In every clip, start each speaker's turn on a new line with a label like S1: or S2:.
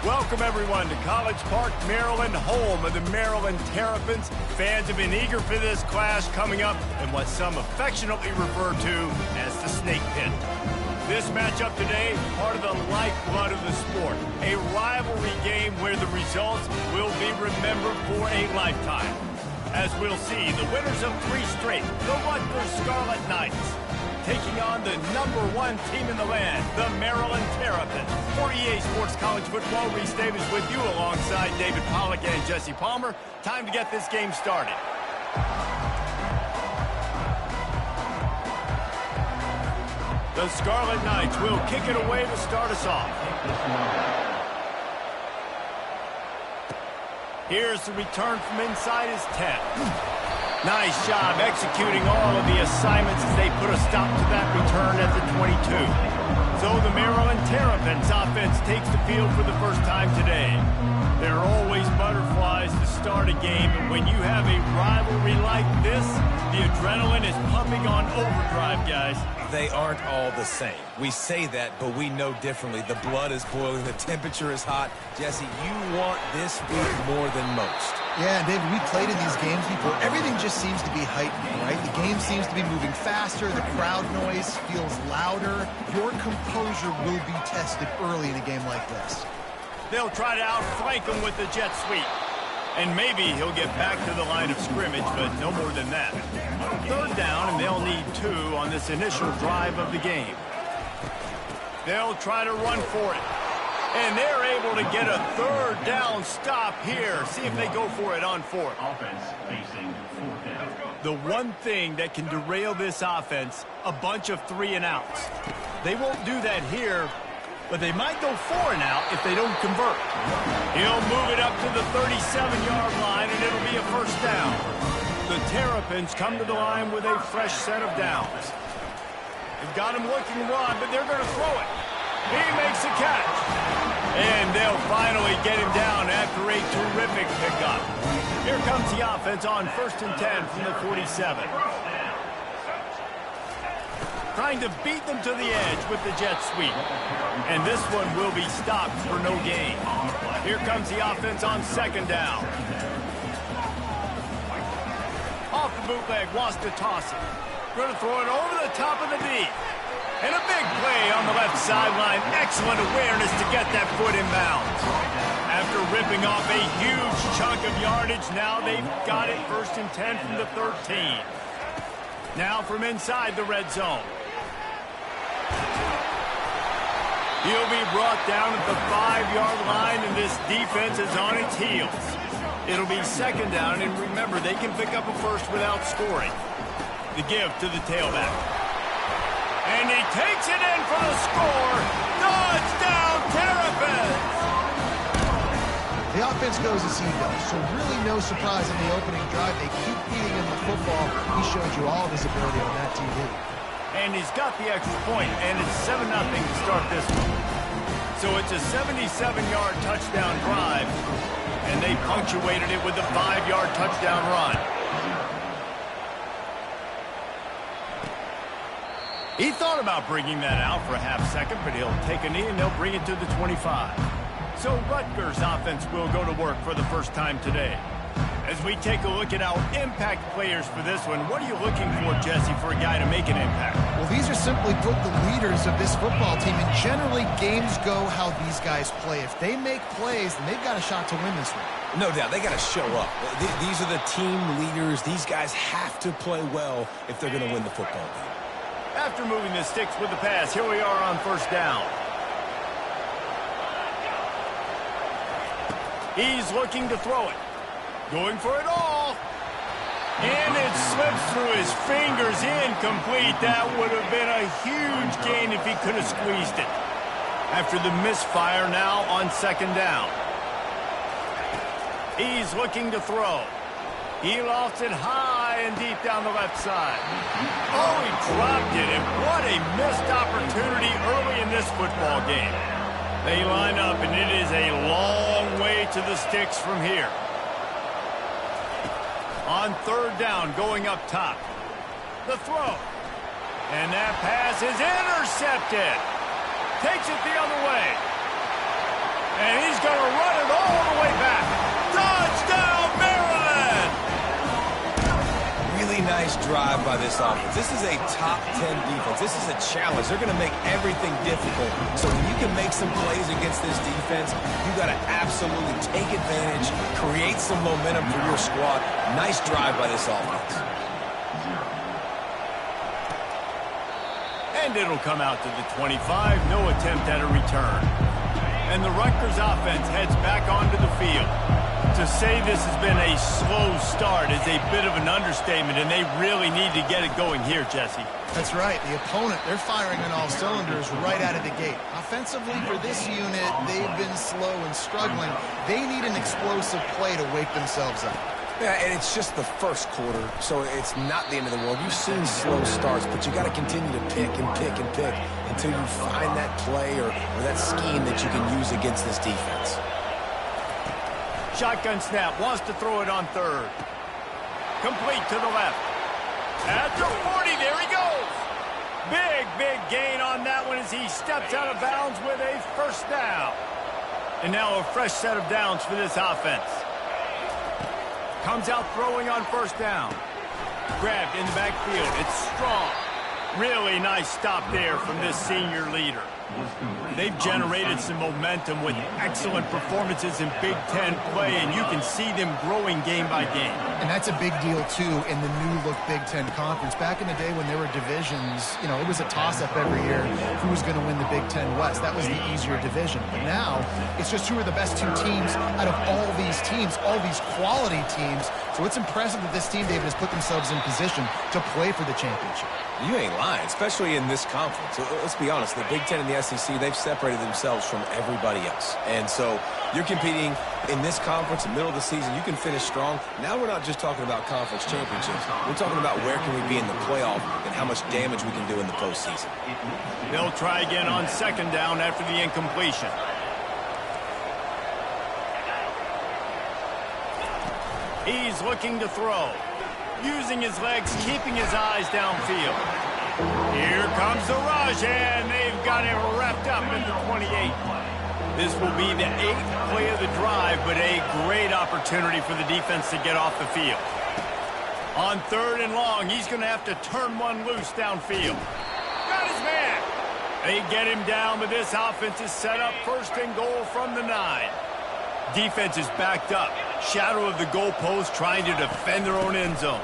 S1: Welcome, everyone, to College Park, Maryland, home of the Maryland Terrapins. Fans have been eager for this clash coming up in what some affectionately refer to as the Snake Pit. This matchup today, part of the lifeblood of the sport, a rivalry game where the results will be remembered for a lifetime. As we'll see, the winners of 3 straight, the Rutgers Scarlet Knights, taking on the #1 team in the land, the Maryland Terrapins. For EA Sports College Football, Reese Davis with you alongside David Pollack and Jesse Palmer. Time to get this game started. The Scarlet Knights will kick it away to start us off. Here's the return from inside his 10. Nice job executing all of the assignments as they put a stop to that return at the 22. So the Maryland Terrapins offense takes the field for the first time today. There are always butterflies to start a game, and when you have a rivalry like this, the adrenaline is pumping on overdrive, guys.
S2: They aren't all the same. We say that, but we know differently. The blood is boiling, the temperature is hot. Jesse, you want this week more than most.
S3: Yeah, David, we played in these games before. Everything just seems to be heightened, right? The game seems to be moving faster. The crowd noise feels louder. Your composure will be tested early in a game like this.
S1: They'll try to outflank him with the jet sweep. And maybe he'll get back to the line of scrimmage, but no more than that. 3rd down, and they'll need 2 on this initial drive of the game. They'll try to run for it. And they're able to get a 3rd down stop here. See if they go for it on 4th.
S4: Offense facing 4th down.
S1: The one thing that can derail this offense, a bunch of 3 and outs. They won't do that here, but they might go 4 and out if they don't convert. He'll move it up to the 37-yard line, and it'll be a 1st down. The Terrapins come to the line with a fresh set of downs. They've got him looking run, but they're going to throw it. He makes a catch. And they'll finally get him down after a terrific pickup. Here comes the offense on 1st and 10 from the 47. Trying to beat them to the edge with the jet sweep. And this one will be stopped for no gain. Here comes the offense on 2nd down. Off the bootleg, wants to toss it. Going to throw it over the top of the D. And a big play on the left sideline. Excellent awareness to get that foot in bounds. After ripping off a huge chunk of yardage, now they've got it 1st and 10 from the 13. Now from inside the red zone. He'll be brought down at the 5-yard line, and this defense is on its heels. It'll be 2nd down, and remember, they can pick up a 1st without scoring. The give to the tailback. And he takes it in for the score. Touchdown, Terrapins!
S3: The offense goes as he goes, so really no surprise in the opening drive. They keep feeding him the football. He showed you all of his ability on that TV.
S1: And he's got the extra point, and it's 7-0 to start this one. So it's a 77-yard touchdown drive, and they punctuated it with a 5-yard touchdown run. He thought about bringing that out for a half second, but he'll take a knee and they'll bring it to the 25. So Rutgers offense will go to work for the first time today. As we take a look at our impact players for this one, what are you looking for, Jesse, for a guy to make an impact?
S3: Well, these are simply put the leaders of this football team, and generally games go how these guys play. If they make plays, then they've got a shot to win this one.
S2: No doubt, they got to show up. These are the team leaders. These guys have to play well if they're going to win the football game.
S1: After moving the sticks with the pass, here we are on 1st down. He's looking to throw it. Going for it all. And it slips through his fingers, incomplete. That would have been a huge gain if he could have squeezed it. After the misfire, now on 2nd down. He's looking to throw. He lofts it high and deep down the left side. Oh, he dropped it, and what a missed opportunity early in this football game. They line up, and it is a long way to the sticks from here. On 3rd down, going up top. The throw. And that pass is intercepted. Takes it the other way. And he's going to run it all the way back. Touchdown, Maryland!
S2: Really nice drive by this offense. This is a top 10 defense. This is a challenge. They're going to make everything difficult. So when you can make some plays against this defense, you got to absolutely take advantage, create some momentum for your squad. Nice drive by this offense.
S1: And it'll come out to the 25. No attempt at a return. And the Rutgers offense heads back onto the field. To say this has been a slow start is a bit of an understatement, and they really need to get it going here, Jesse.
S3: That's right. The opponent, they're firing on all cylinders right out of the gate. Offensively, for this unit, they've been slow and struggling. They need an explosive play to wake themselves up.
S2: Yeah, and it's just the first quarter, so it's not the end of the world. You've seen slow starts, but you got to continue to pick and pick and pick until you find that play or that scheme that you can use against this defense.
S1: Shotgun snap, wants to throw it on third. Complete to the left. At the 40, there he goes. Big gain on that one as he steps out of bounds with a first down. And now a fresh set of downs for this offense. Comes out throwing on first down. Grabbed in the backfield. It's strong. Really nice stop there from this senior leader. They've generated some momentum with excellent performances in Big Ten play, and you can see them growing game by game.
S3: And that's a big deal, too, in the new-look Big Ten Conference. Back in the day when there were divisions, you know, it was a toss-up every year who was going to win the Big Ten West. That was the easier division. But now, it's just who are the best two teams out of all these teams, all these quality teams. So it's impressive that this team, David, has put themselves in position to play for the championship.
S2: You ain't lying, especially in this conference. Let's be honest, the Big Ten and the SEC, they've separated themselves from everybody else. And so you're competing in this conference in the middle of the season. You can finish strong. Now we're not just talking about conference championships. We're talking about where can we be in the playoff and how much damage we can do in the postseason.
S1: They'll try again on second down after the incompletion. He's looking to throw. Using his legs, keeping his eyes downfield. Here comes the rush, and they've got him wrapped up at the 28. This will be the 8th play of the drive, but a great opportunity for the defense to get off the field. On third and long, he's going to have to turn one loose downfield. Got his man. They get him down, but this offense is set up first and goal from the 9. Defense is backed up. Shadow of the goalpost trying to defend their own end zone.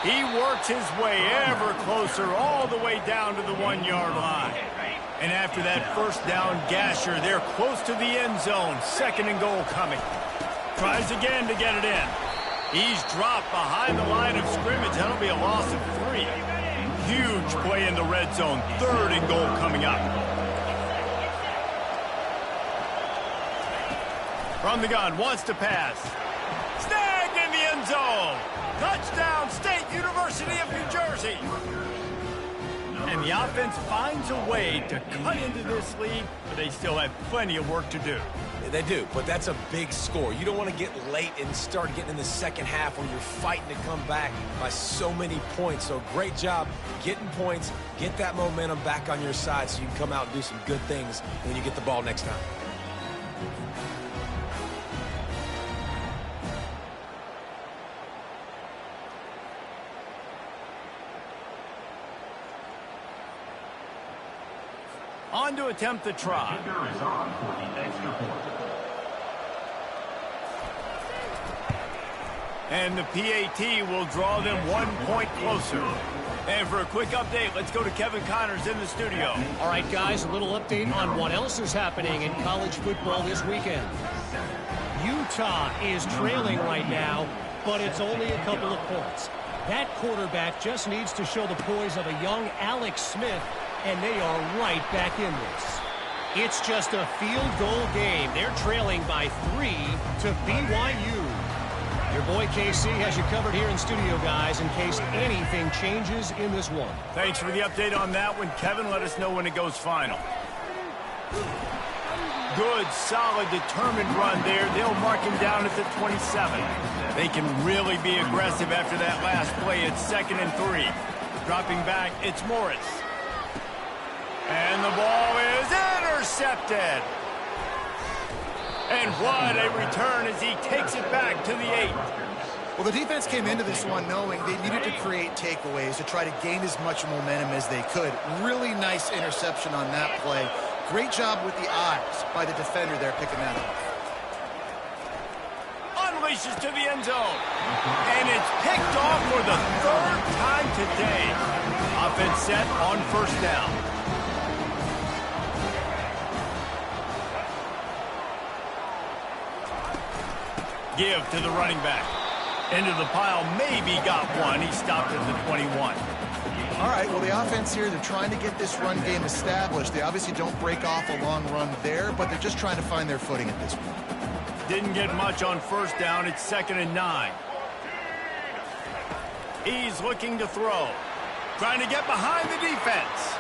S1: He works his way ever closer all the way down to the 1-yard line. And after that first down gasher, they're close to the end zone. Second and goal coming. Tries again to get it in. He's dropped behind the line of scrimmage. That'll be a loss of 3. Huge play in the red zone. Third and goal coming up. From the gun, wants to pass. Snagged in the end zone. Touchdown, State University of New Jersey. And the offense finds a way to cut into this lead, but they still have plenty of work to do.
S2: They do, but that's a big score. You don't want to get late and start getting in the second half when you're fighting to come back by so many points. So great job getting points, get that momentum back on your side so you can come out and do some good things when you get the ball next time.
S1: On to attempt the try.
S4: Kicker is on for the extra point.
S1: And the PAT will draw them 1 point closer. And for a quick update, let's go to Kevin Connors in the studio.
S5: All right, guys, a little update on what else is happening in college football this weekend. Utah is trailing right now, but it's only a couple of points. That quarterback just needs to show the poise of a young Alex Smith, and they are right back in this. It's just a field goal game. They're trailing by 3 to BYU. Your boy KC has you covered here in studio, guys, in case anything changes in this one.
S1: Thanks for the update on that one, Kevin. Let us know when it goes final. Good, solid, determined run there. They'll mark him down at the 27. They can really be aggressive after that last play. It's 2nd and 3. Dropping back, it's Morris. And the ball is intercepted. And what a return as he takes it back to the 8.
S3: Well, the defense came into this one knowing they needed to create takeaways to try to gain as much momentum as they could. Really nice interception on that play. Great job with the eyes by the defender there picking that up.
S1: Unleashes to the end zone. And it's picked off for the 3rd time today. Offense set on 1st down. Give to the running back. Into the pile, maybe got one. He stopped at the 21.
S3: All right, well, the offense here, they're trying to get this run game established. They obviously don't break off a long run there, but they're just trying to find their footing at this point.
S1: Didn't get much on 1st down. It's 2nd and 9. He's looking to throw. Trying to get behind the defense.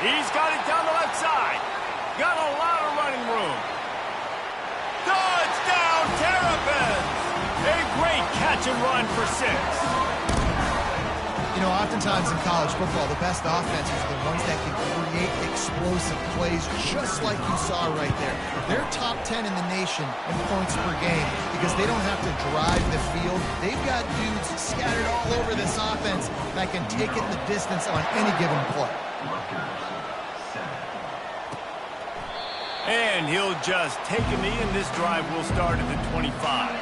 S1: He's got it down the left side. Got a lot of running room. Touchdown, Terrapins! A great catch and run for 6.
S3: You know, oftentimes in college football, the best offenses are the ones that can create explosive plays, just like you saw right there. They're top 10 in the nation in points per game because they don't have to drive the field. They've got dudes scattered all over this offense that can take it the distance on any given play.
S1: And he'll just take a knee, and this drive will start at the 25.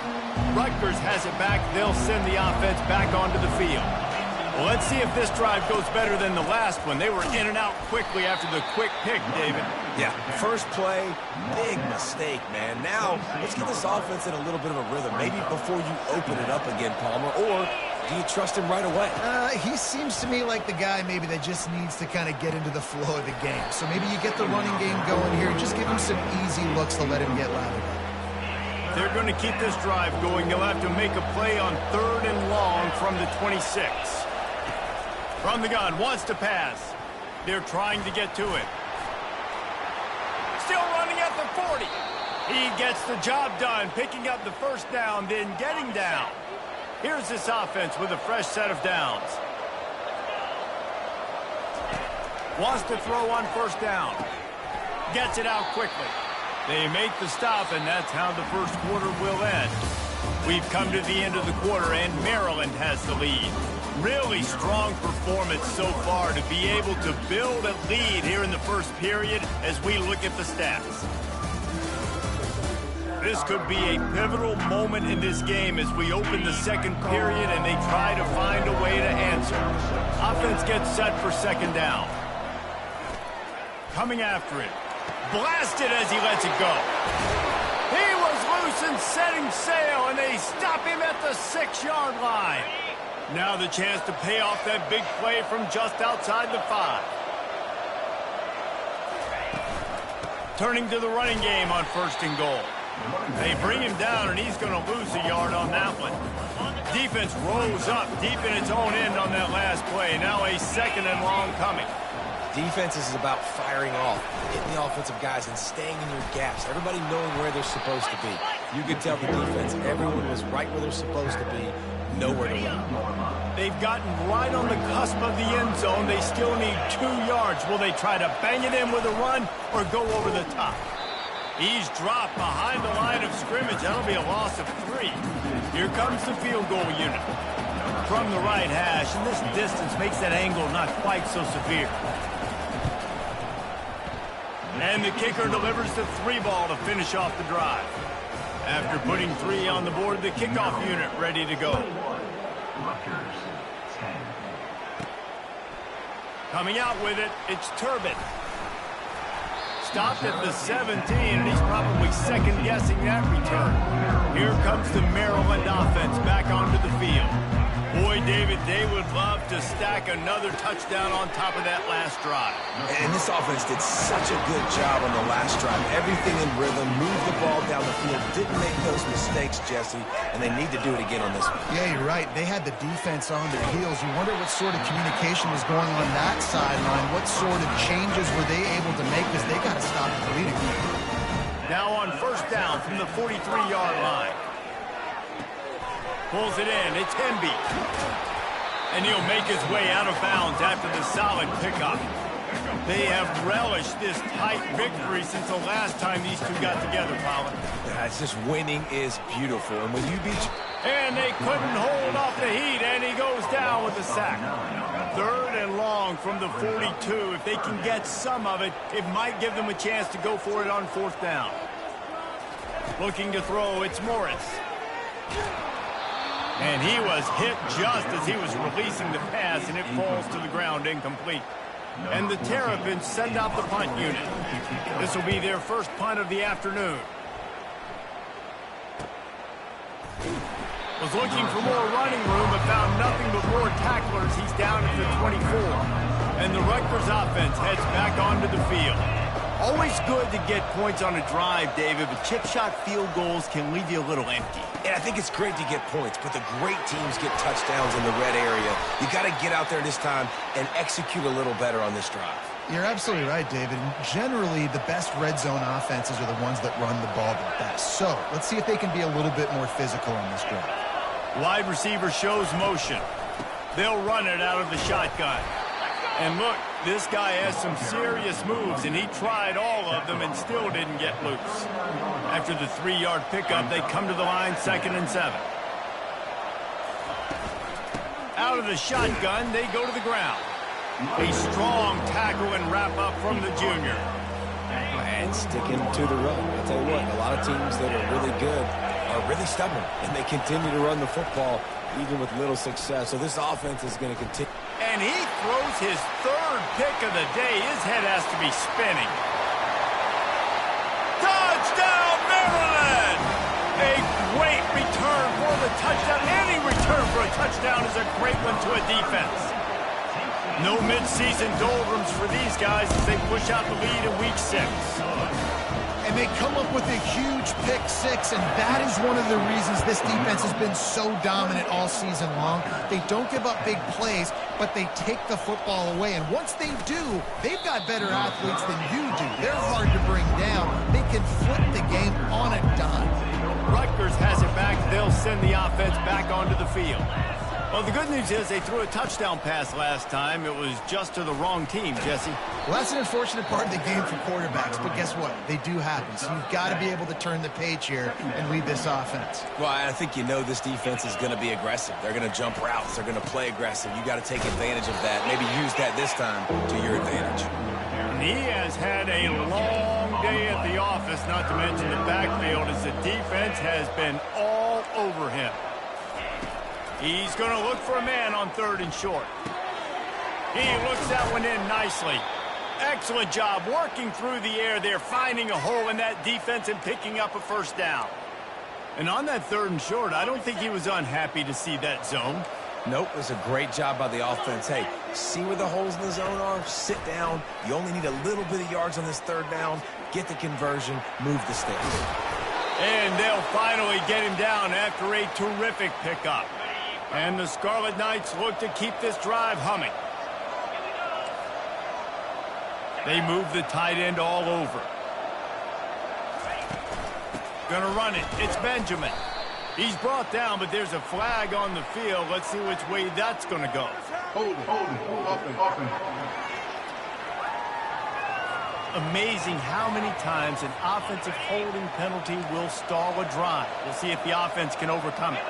S1: Rutgers has it back. They'll send the offense back onto the field. Well, let's see if this drive goes better than the last one. They were in and out quickly after the quick pick, David.
S2: Yeah, first play, big mistake, man. Now, let's get this offense in a little bit of a rhythm. Maybe before you open it up again, Palmer, or do you trust him right away?
S3: He seems to me like the guy maybe that just needs to kind of get into the flow of the game. So maybe you get the running game going here. Just give him some easy looks to let him get lathered up.
S1: They're going to keep this drive going. They'll have to make a play on 3rd and long from the 26. From the gun, wants to pass. They're trying to get to it. Still running at the 40. He gets the job done, picking up the 1st down, then getting down. Here's this offense with a fresh set of downs. Wants to throw on 1st down. Gets it out quickly. They make the stop, and that's how the 1st quarter will end. We've come to the end of the quarter, and Maryland has the lead. Really strong performance so far to be able to build a lead here in the 1st period as we look at the stats. This could be a pivotal moment in this game as we open the 2nd period and they try to find a way to answer. Offense gets set for 2nd down. Coming after it. Blasted as he lets it go. He was loose and setting sail, and they stop him at the 6-yard line. Now the chance to pay off that big play from just outside the 5. Turning to the running game on 1st and goal. They bring him down, and he's going to lose a yard on that one. Defense rose up deep in its own end on that last play. Now a 2nd and long coming.
S2: Defense is about firing off, hitting the offensive guys and staying in your gaps. Everybody knowing where they're supposed to be. You could tell the defense, everyone was right where they're supposed to be, nowhere to run.
S1: They've gotten right on the cusp of the end zone. They still need 2 yards. Will they try to bang it in with a run or go over the top? He's dropped behind the line of scrimmage. That'll be a loss of 3. Here comes the field goal unit. From the right hash, and this distance makes that angle not quite so severe. And the kicker delivers the 3 ball to finish off the drive. After putting 3 on the board, the kickoff unit ready to go. Coming out with it, it's Turbin. Stopped at the 17, and he's probably second-guessing that return. Here comes the Maryland offense back onto the field. Boy, David, they would love to stack another touchdown on top of that last drive.
S2: And this offense did such a good job on the last drive. Everything in rhythm, moved the ball down the field, didn't make those mistakes, Jesse, and they need to do it again on this one.
S3: Yeah, you're right. They had the defense on their heels. You wonder what sort of communication was going on that sideline. What sort of changes were they able to make because they got to stop the bleeding.
S1: Now on 1st down from the 43-yard line. Pulls it in. It's Hemby. And he'll make his way out of bounds after the solid pickup. They have relished this tight victory since the last time these two got together, Colin.
S2: Yeah, it's just winning is beautiful. And when you beat...
S1: And they couldn't hold off the heat, and he goes down with the sack. 3rd and long from the 42. If they can get some of it, it might give them a chance to go for it on 4th down. Looking to throw, it's Morris. And he was hit just as he was releasing the pass, and it falls to the ground incomplete. And the Terrapins send out the punt unit. This will be their first punt of the afternoon. Was looking for more running room, but found nothing but more tacklers. He's down at the 24. And the Rutgers offense heads back onto the field. Always good to get points on a drive, David, but chip shot field goals can leave you a little empty.
S2: And I think it's great to get points, but the great teams get touchdowns in the red area. You got to get out there this time and execute a little better on this drive.
S3: You're absolutely right, David. And generally, the best red zone offenses are the ones that run the ball the best. So let's see if they can be a little bit more physical on this drive.
S1: Wide receiver shows motion. They'll run it out of the shotgun. And look, this guy has some serious moves, and he tried all of them and still didn't get loose. After the 3-yard pickup, they come to the line, 2nd and 7. Out of the shotgun, they go to the ground. A strong tackle and wrap up from the junior.
S2: And sticking to the run. I'll tell you what, a lot of teams that are really good are really stubborn, and they continue to run the football even with little success. So this offense is going to continue.
S1: And he throws his 3rd pick of the day. His head has to be spinning. Touchdown, Maryland! A great return for the touchdown. Any return for a touchdown is a great one to a defense. No midseason doldrums for these guys as they push out the lead in week 6.
S3: And they come up with a huge pick 6, and that is one of the reasons this defense has been so dominant all season long. They don't give up big plays, but they take the football away. And once they do, they've got better athletes than you do. They're hard to bring down. They can flip the game on a dime.
S1: Rutgers has it back. They'll send the offense back onto the field. Well, the good news is they threw a touchdown pass last time. It was just to the wrong team, Jesse.
S3: Well, that's an unfortunate part of the game for quarterbacks, but guess what? They do happen. So you've got to be able to turn the page here and lead this offense.
S2: Well, I think you know this defense is going to be aggressive. They're going to jump routes. They're going to play aggressive. You got to take advantage of that. Maybe use that this time to your advantage.
S1: And he has had a long day at the office, not to mention the backfield, as the defense has been all over him. He's going to look for a man on 3rd and short. He looks that one in nicely. Excellent job working through the air there, finding a hole in that defense and picking up a 1st down. And on that 3rd and short, I don't think he was unhappy to see that zone.
S2: Nope, it was a great job by the offense. Hey, see where the holes in the zone are? Sit down. You only need a little bit of yards on this 3rd down. Get the conversion. Move the sticks.
S1: And they'll finally get him down after a terrific pickup. And the Scarlet Knights look to keep this drive humming. They move the tight end all over. Gonna run it. It's Benjamin. He's brought down, but there's a flag on the field. Let's see which way that's gonna go.
S4: Hold it.
S1: Amazing how many times an offensive holding penalty will stall a drive. We'll see if the offense can overcome it.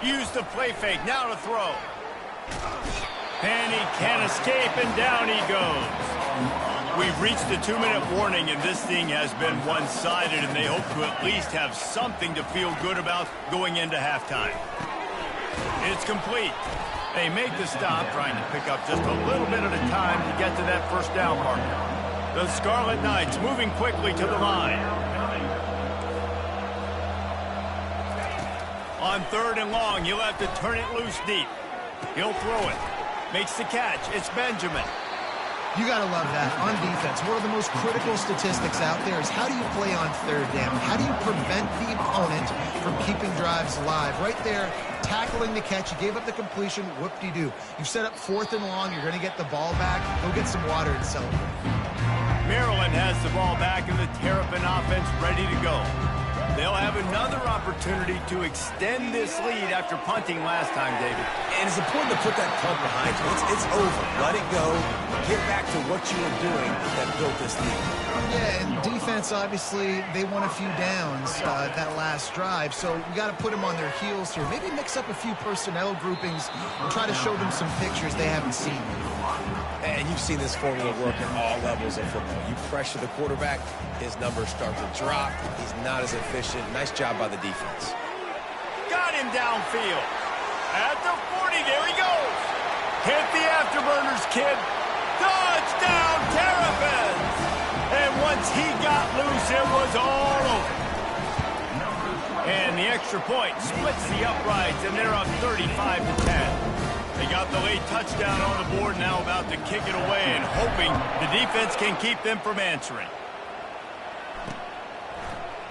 S1: Use the play fake, now to throw. And he can't escape, and down he goes. We've reached the 2-minute warning, and this thing has been one-sided, and they hope to at least have something to feel good about going into halftime. It's complete. They make the stop, trying to pick up just a little bit at a time to get to that 1st down marker. The Scarlet Knights moving quickly to the line. On 3rd and long, he'll have to turn it loose deep. He'll throw it. Makes the catch. It's Benjamin.
S3: You got to love that. On defense, one of the most critical statistics out there is how do you play on 3rd down? How do you prevent the opponent from keeping drives alive? Right there, tackling the catch. You gave up the completion. Whoop-de-doo. You've set up 4th and long. You're going to get the ball back. Go get some water and celebrate.
S1: Maryland has the ball back, and the Terrapin offense ready to go. They'll have another opportunity to extend this lead after punting last time, David.
S2: And it's important to put that punt behind you. It's over. Let it go. Get back to what you were doing that built this lead.
S3: Yeah, and defense, obviously, they won a few downs that last drive, so we got to put them on their heels here. Maybe mix up a few personnel groupings and try to show them some pictures they haven't seen.
S2: And you've seen this formula work at all levels of football. You pressure the quarterback, his numbers start to drop. He's not as efficient. Nice job by the defense.
S1: Got him downfield. At the 40, there he goes. Hit the afterburners, kid. Touchdown, Terrapins. And once he got loose, it was all over. And the extra point splits the uprights, and they're up 35-10. They got the late touchdown on the board, now about to kick it away and hoping the defense can keep them from answering.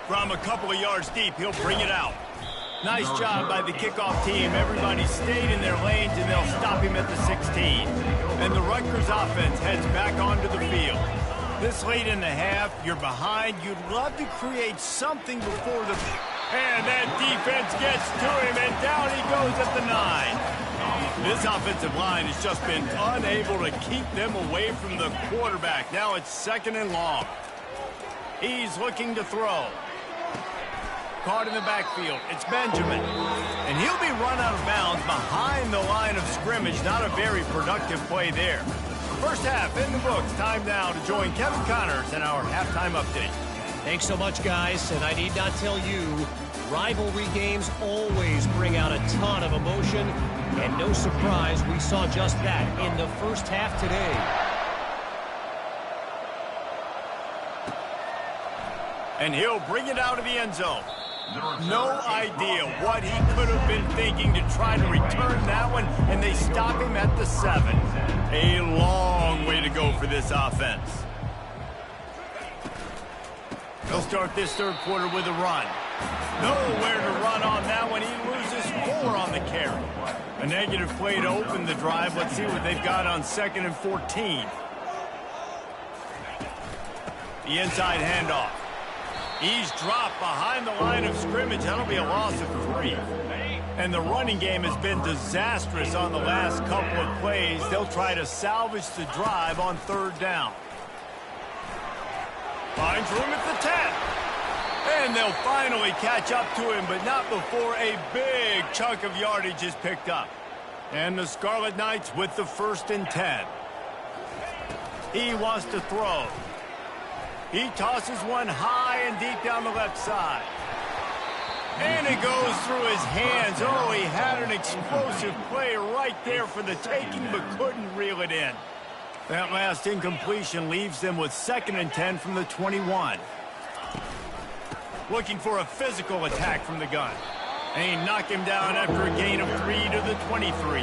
S1: From a couple of yards deep, he'll bring it out. Nice job by the kickoff team. Everybody stayed in their lanes, and they'll stop him at the 16. And the Rutgers offense heads back onto the field. This late in the half, you're behind. You'd love to create something before the... And that defense gets to him, and down he goes at the 9. This offensive line has just been unable to keep them away from the quarterback. Now it's 2nd and long. He's looking to throw. Caught in the backfield. It's Benjamin. And he'll be run out of bounds behind the line of scrimmage. Not a very productive play there. First half in the books. Time now to join Kevin Connors in our halftime update.
S5: Thanks so much, guys. And I need not tell you, rivalry games always bring out a ton of emotion. And no surprise, we saw just that in the first half today.
S1: And he'll bring it out of the end zone. No idea what he could have been thinking to try to return that one, and they stop him at the 7. A long way to go for this offense. They'll start this third quarter with a run. Nowhere to run on that one. He loses 4 on the carry. A negative play to open the drive. Let's see what they've got on 2nd and 14. The inside handoff. He's dropped behind the line of scrimmage. That'll be a loss of 3. And the running game has been disastrous on the last couple of plays. They'll try to salvage the drive on 3rd down. Finds room at the 10. And they'll finally catch up to him, but not before a big chunk of yardage is picked up. And the Scarlet Knights with the 1st and 10. He wants to throw. He tosses one high and deep down the left side. And it goes through his hands. Oh, he had an explosive play right there for the taking, but couldn't reel it in. That last incompletion leaves them with 2nd and 10 from the 21. Looking for a physical attack from the gun. And he knocked him down after a gain of 3 to the 23.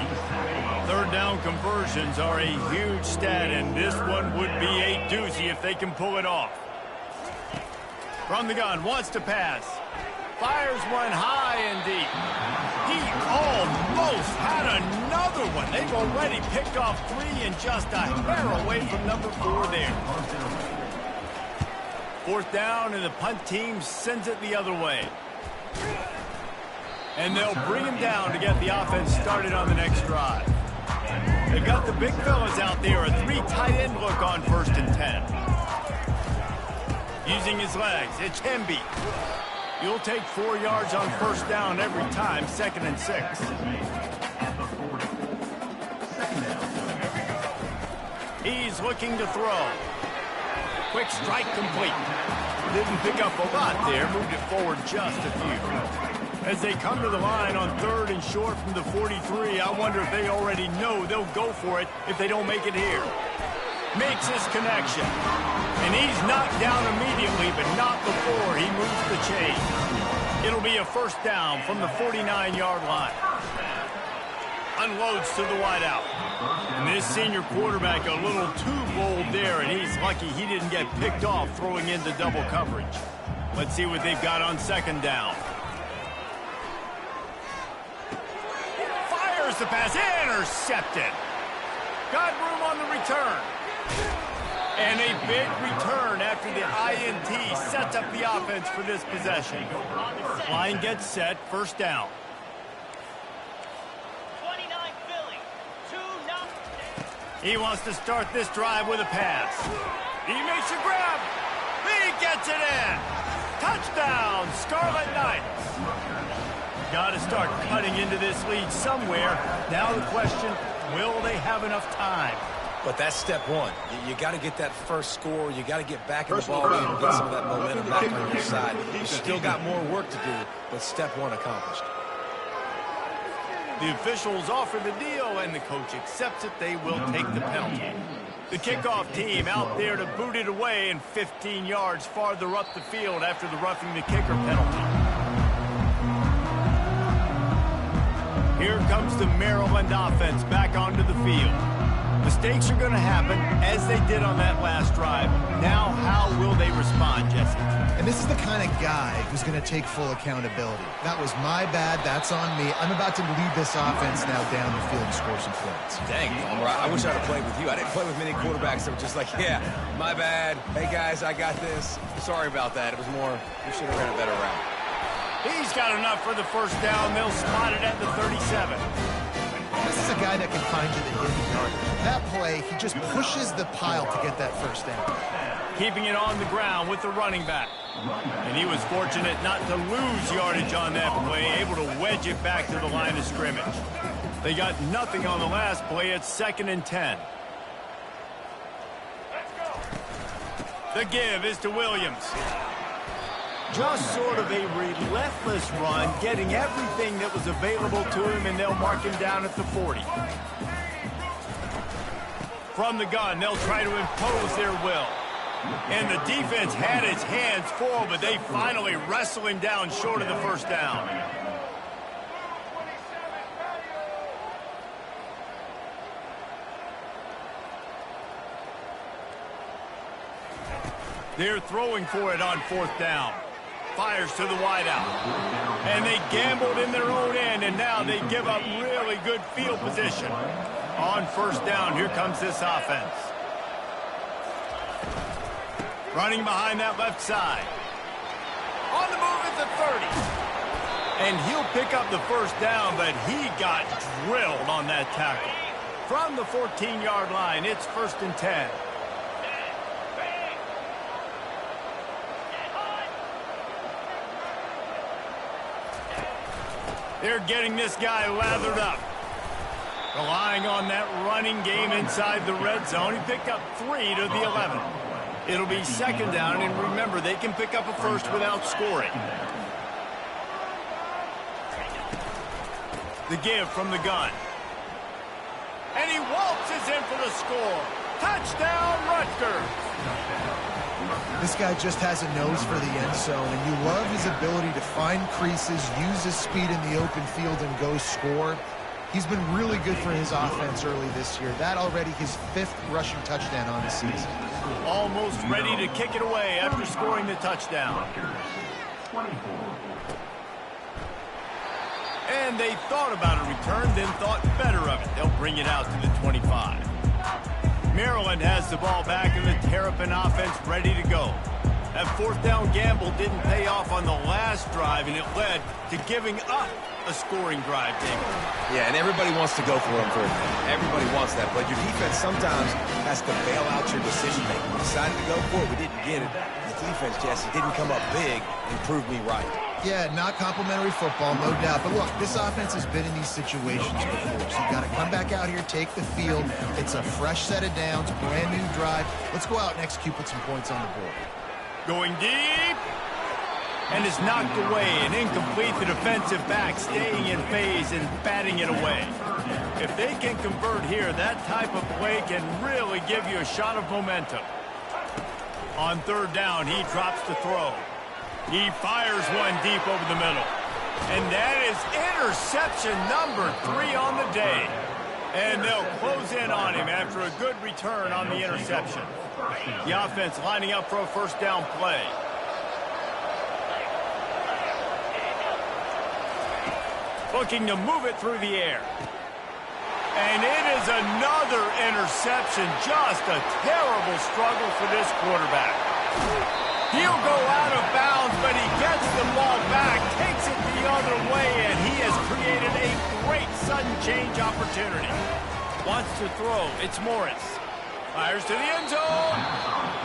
S1: 3rd down conversions are a huge stat, and this one would be a doozy if they can pull it off. From the gun, wants to pass. Fires one high and deep. He almost had another one. They've already picked off 3 and just a hair away from number 4 there. 4th down, and the punt team sends it the other way. And they'll bring him down to get the offense started on the next drive. They've got the big fellas out there, a 3 tight end look on 1st and 10. Using his legs, it's Hemby. You'll take 4 yards on 1st down every time, 2nd and 6. He's looking to throw. Quick strike complete. Didn't pick up a lot there, moved it forward just a few. As they come to the line on 3rd and short from the 43, I wonder if they already know they'll go for it if they don't make it here. Makes his connection. And he's knocked down immediately, but not before he moves the chain. It'll be a 1st down from the 49-yard line. Unloads to the wideout. And this senior quarterback a little too bold there, and he's lucky he didn't get picked off throwing into double coverage. Let's see what they've got on 2nd down. The pass intercepted. Got room on the return. And a big return after the INT sets up the offense for this possession. Line gets set, first down.
S6: 29 Philly, 2-0.
S1: He wants to start this drive with a pass. He makes a grab. He gets it in. Touchdown, Scarlet Knights. Got to start cutting into this lead somewhere. Now the question, will they have enough time?
S2: But that's step one. You got to get that first score. You got to get back in the ball game and get some of that momentum back on your side. You still got more work to do, but step one accomplished.
S1: The officials offer the deal, and the coach accepts it. They will take the penalty. The kickoff team out there to boot it away and 15 yards farther up the field after the roughing the kicker penalty. Here comes the Maryland offense back onto the field. Mistakes are going to happen, as they did on that last drive. Now, how will they respond, Jesse?
S3: And this is the kind of guy who's going to take full accountability. That was my bad. That's on me. I'm about to lead this offense now down the field and score some points.
S2: Dang, Palmer, I wish I'd have played with you. I didn't play with many quarterbacks that were just like, yeah, my bad. Hey, guys, I got this. Sorry about that. It was more, we should have ran a better route.
S1: He's got enough for the first down. They'll spot it at the 37.
S3: This is a guy that can find you the hidden yard. That play, he just pushes the pile to get that first down.
S1: Keeping it on the ground with the running back. And he was fortunate not to lose yardage on that play, able to wedge it back to the line of scrimmage. They got nothing on the last play. It's 2nd and 10. The give is to Williams. Just sort of a relentless run, getting everything that was available to him, and they'll mark him down at the 40. From the gun, they'll try to impose their will. And the defense had its hands full, but they finally wrestle him down short of the first down. They're throwing for it on 4th down. Fires to the wideout. And they gambled in their own end, and now they give up really good field position. On 1st down, here comes this offense. Running behind that left side. On the move at the 30. And he'll pick up the first down, but he got drilled on that tackle. From the 14-yard line, it's 1st and 10. They're getting this guy lathered up. Relying on that running game inside the red zone. He picked up 3 to the 11. It'll be 2nd down, and remember, they can pick up a first without scoring. The give from the gun. And he waltzes in for the score. Touchdown, Rutgers.
S3: This guy just has a nose for the end zone, and you love his ability to find creases, use his speed in the open field, and go score. He's been really good for his offense early this year. That already his 5th rushing touchdown on the season.
S1: Almost ready to kick it away after scoring the touchdown. And they thought about a return, then thought better of it. They'll bring it out to the 25. Maryland has the ball back, and the Terrapin offense ready to go. That 4th down gamble didn't pay off on the last drive, and it led to giving up a scoring drive, David.
S2: Yeah, and everybody wants to go for it. Everybody wants that, but your defense sometimes has to bail out your decision-making. We decided to go for it. We didn't get it. The defense, Jesse, didn't come up big and prove me right.
S3: Yeah, not complimentary football, no doubt. But look, this offense has been in these situations before. So you got to come back out here, take the field. It's a fresh set of downs, brand new drive. Let's go out and execute, put some points on the board.
S1: Going deep. And is knocked away and incomplete. The defensive back staying in phase and batting it away. If they can convert here, that type of play can really give you a shot of momentum. On 3rd down, he drops to throw. He fires one deep over the middle. And that is interception number 3 on the day. And they'll close in on him after a good return on the interception. The offense lining up for a 1st down play. Looking to move it through the air. And it is another interception. Just a terrible struggle for this quarterback. He'll go out of bounds, but he gets the ball back, takes it the other way, and he has created a great sudden change opportunity. Wants to throw. It's Morris. Fires to the end zone.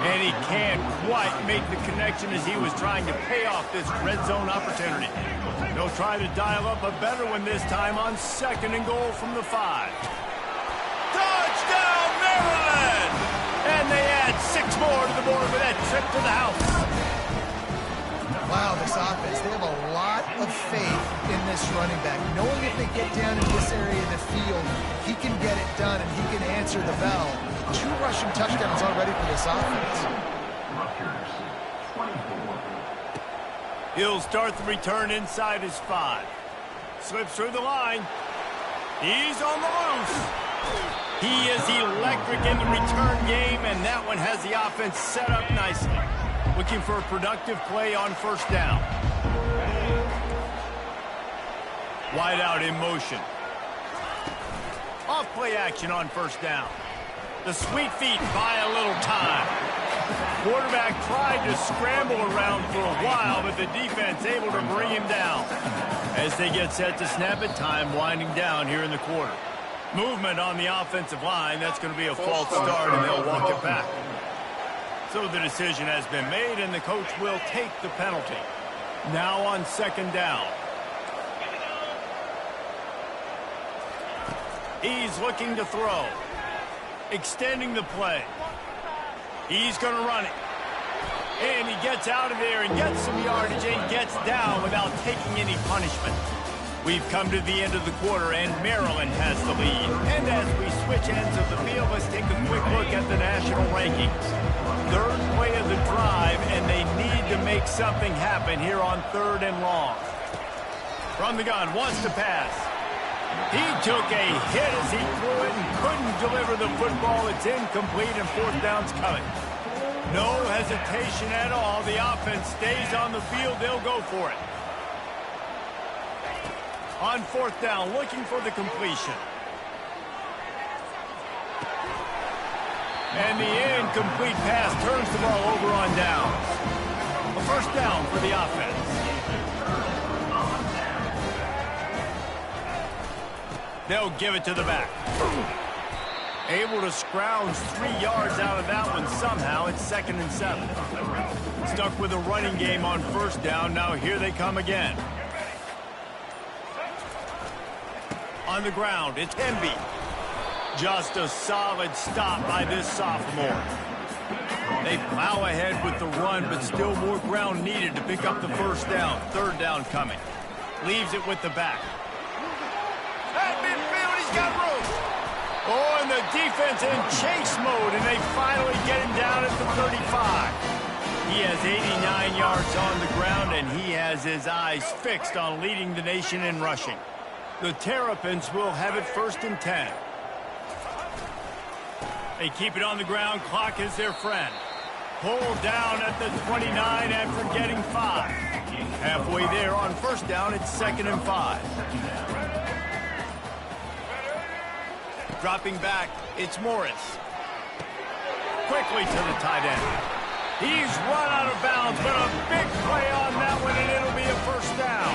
S1: And he can't quite make the connection as he was trying to pay off this red zone opportunity. They'll try to dial up a better one this time on 2nd and goal from the 5. Touchdown, Maryland! And they add 6 more to the board with that trip to the house.
S3: Wow, this offense, they have a lot of faith in this running back. Knowing if they get down in this area of the field, he can get it done and he can answer the bell. 2 rushing touchdowns already for this offense.
S1: He'll start the return inside his 5. Slips through the line. He's on the loose. He is electric in the return game, and that one has the offense set up nicely. Looking for a productive play on 1st down. Wide out in motion. Off play action on 1st down. The sweet feet buy a little time. Quarterback tried to scramble around for a while, but the defense able to bring him down. As they get set to snap it, time winding down here in the quarter. Movement on the offensive line. That's going to be a false start, and they'll walk it back. So the decision has been made, and the coach will take the penalty. Now on 2nd down. He's looking to throw. Extending the play. He's going to run it. And he gets out of there and gets some yardage and gets down without taking any punishment. We've come to the end of the quarter, and Maryland has the lead. And as we switch ends of the field, let's take a quick look at the national rankings. 3rd play of the drive, and they need to make something happen here on 3rd and long. From the gun, wants to pass. He took a hit as he threw it and couldn't deliver the football. It's incomplete, and 4th down's coming. No hesitation at all. The offense stays on the field. They'll go for it. On 4th down, looking for the completion. And the incomplete pass turns the ball over on downs. A 1st down for the offense. They'll give it to the back. Able to scrounge 3 yards out of that one somehow. It's 2nd and 7. Stuck with a running game on 1st down. Now here they come again. On the ground, it's Emby. Just a solid stop by this sophomore. They plow ahead with the run, but still more ground needed to pick up the 1st down. 3rd down coming. Leaves it with the back. At midfield, he's got room. Oh, and the defense in chase mode, and they finally get him down at the 35. He has 89 yards on the ground, and he has his eyes fixed on leading the nation in rushing. The Terrapins will have it 1st and 10. They keep it on the ground. Clock is their friend. Pulled down at the 29 after getting 5. Halfway there on 1st down, it's 2nd and 5. Dropping back, it's Morris. Quickly to the tight end. He's run out of bounds, but a big play on that one, and it'll be a 1st down.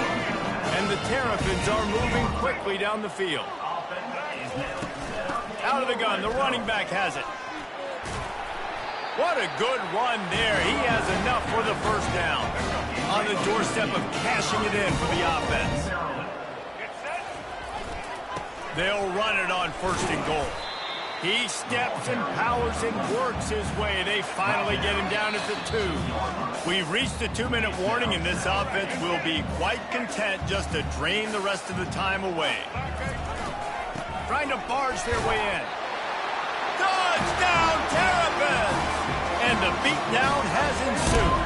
S1: And the Terrapins are moving quickly down the field. Out of the gun, the running back has it. What a good run there. He has enough for the 1st down. On the doorstep of cashing it in for the offense. They'll run it on 1st and goal. He steps and powers and works his way. They finally get him down at the 2. We've reached the 2-minute warning, and this offense will be quite content just to drain the rest of the time away. Trying to barge their way in. Touchdown, Terrapins! And the beatdown has ensued.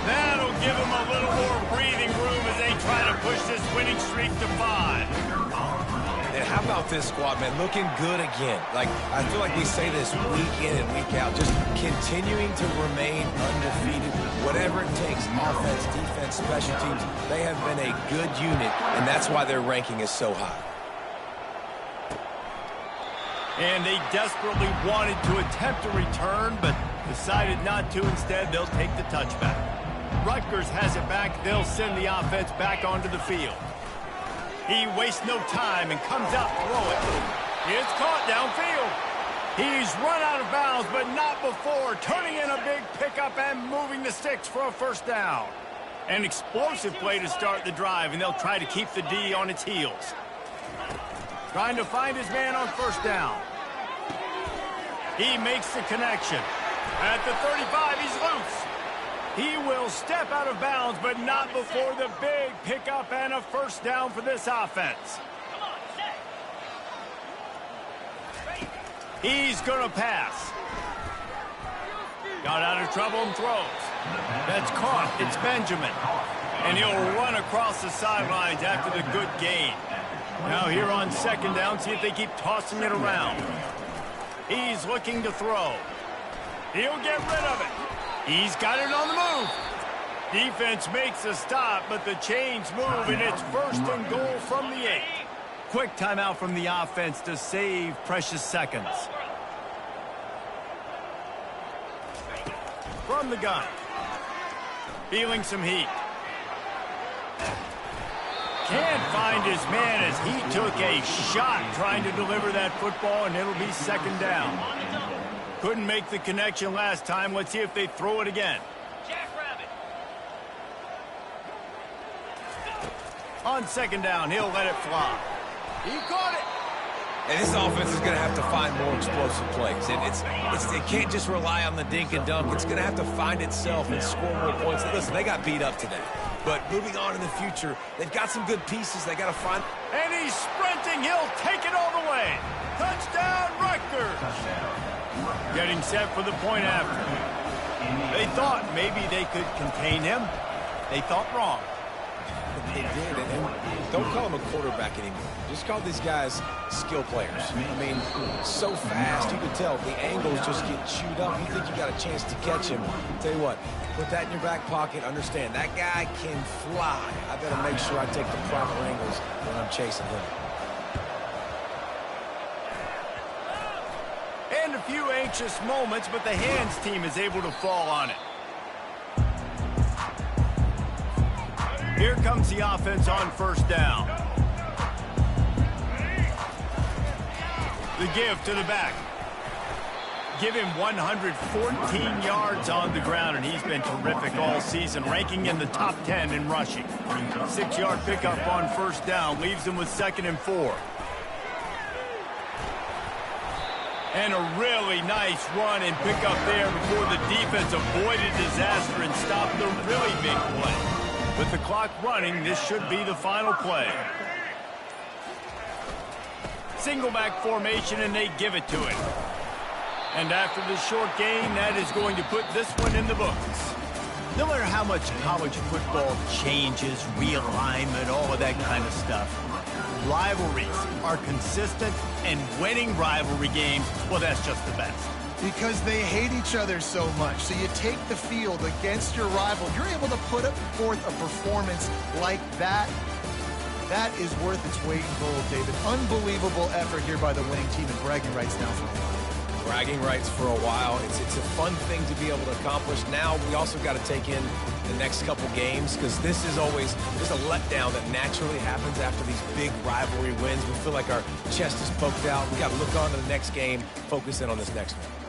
S1: That'll give them a little more breathing room as they try to push this winning streak to 5.
S2: And how about this squad, man? Looking good again. Like, I feel like we say this week in and week out, just continuing to remain undefeated. Whatever it takes, offense, defense, special teams, they have been a good unit, and that's why their ranking is so high.
S1: And they desperately wanted to attempt a return, but decided not to. Instead, they'll take the touchback. Rutgers has it back. They'll send the offense back onto the field. He wastes no time and comes out to throw it. It's caught downfield. He's run out of bounds, but not before turning in a big pickup and moving the sticks for a first down. An explosive play to start the drive, and they'll try to keep the D on its heels. Trying to find his man on first down. He makes the connection. At the 35, he's loose. He will step out of bounds, but not before the big pickup and a first down for this offense. He's going to pass. Got out of trouble and throws. That's caught. It's Benjamin. And he'll run across the sidelines after the good gain. Now here on second down, see if they keep tossing it around. He's looking to throw. He'll get rid of it. He's got it on the move. Defense makes a stop, but the chains move, and it's first and goal from the 8. Quick timeout from the offense to save precious seconds. From the gun. Feeling some heat. Can't find his man as he took a shot trying to deliver that football, and it'll be second down. Couldn't make the connection last time. Let's see if they throw it again. On second down, he'll let it fly. He caught it.
S2: And this offense is going to have to find more explosive plays. It can't just rely on the dink and dunk. It's going to have to find itself and score more points. Listen, they got beat up today. But moving on in the future, they've got some good pieces they got to find.
S1: And he's sprinting. He'll take it all the way. Touchdown, Rutgers. Getting set for the point after. They thought maybe they could contain him. They thought wrong.
S2: They did, and don't call him a quarterback anymore. Just call these guys skill players. I mean, so fast, you can tell the angles just get chewed up. You think you got a chance to catch him. Tell you what, put that in your back pocket. Understand, that guy can fly. I better make sure I take the proper angles when I'm chasing him.
S1: And a few anxious moments, but the hands team is able to fall on it. Here comes the offense on first down. The give to the back. Give him 114 yards on the ground, and he's been terrific all season, ranking in the top 10 in rushing. 6-yard pickup on first down leaves him with 2nd and 4. And a really nice run and pickup there before the defense avoided disaster and stopped the really big play. With the clock running, this should be the final play. Single back formation, and they give it to him. And after the short gain, that is going to put this one in the books. No matter how much college football changes, realignment, all of that kind of stuff, rivalries are consistent, and winning rivalry games, well, that's just the best.
S3: Because they hate each other so much. So you take the field against your rival. You're able to put forth a performance like that. That is worth its weight in gold, David. Unbelievable effort here by the winning team, and bragging rights now for a while.
S2: Bragging rights for a while. It's a fun thing to be able to accomplish. Now we also got to take in the next couple games, because this is always just a letdown that naturally happens after these big rivalry wins. We feel like our chest is poked out. We got to look on to the next game, focus in on this next one.